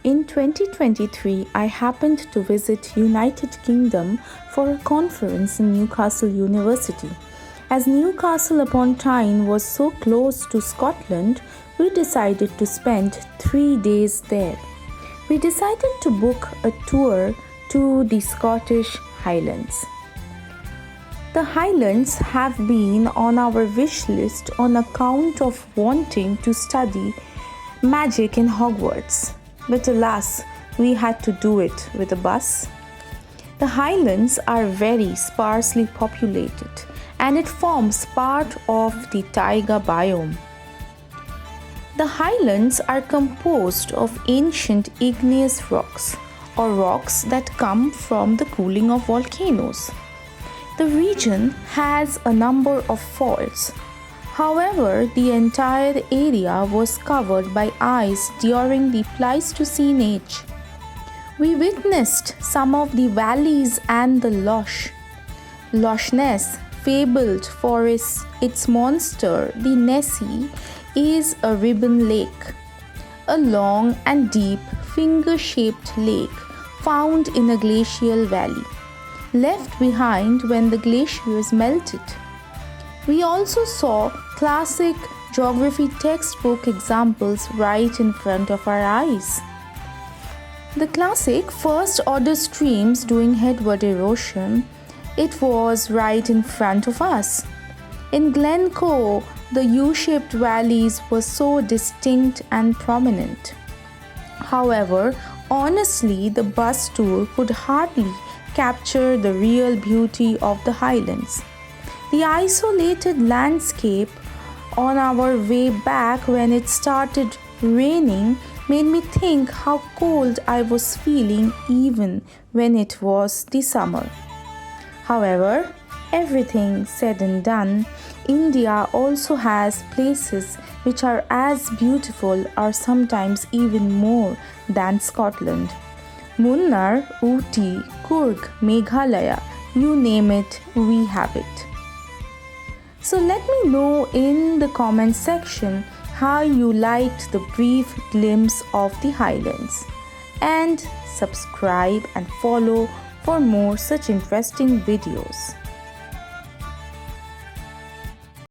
In 2023, I happened to visit United Kingdom for a conference in Newcastle University. As Newcastle upon Tyne was so close to Scotland, we decided to spend 3 days there. We decided to book a tour to the Scottish Highlands. The Highlands have been on our wish list on account of wanting to study magic in Hogwarts. But alas, we had to do it with a bus. The Highlands are very sparsely populated and it forms part of the taiga biome. The Highlands are composed of ancient igneous rocks or rocks that come from the cooling of volcanoes. The region has a number of faults. However, the entire area was covered by ice during the Pleistocene age. We witnessed some of the valleys and the Loch. Loch Ness, fabled for its monster, the nessie, is a ribbon lake, a long and deep finger-shaped lake found in a glacial valley, left behind when the glaciers melted. We also saw classic geography textbook examples right in front of our eyes. The classic first order streams doing headward erosion, it was right in front of us. In Glencoe, the U-shaped valleys were so distinct and prominent. However, honestly, the bus tour could hardly capture the real beauty of the Highlands. The isolated landscape on our way back when it started raining made me think how cold I was feeling even when it was the summer. However, everything said and done, India also has places which are as beautiful or sometimes even more than Scotland. Munnar, Ooty, Coorg, Meghalaya, you name it, we have it. So let me know in the comment section how you liked the brief glimpse of the Highlands. And subscribe and follow for more such interesting videos.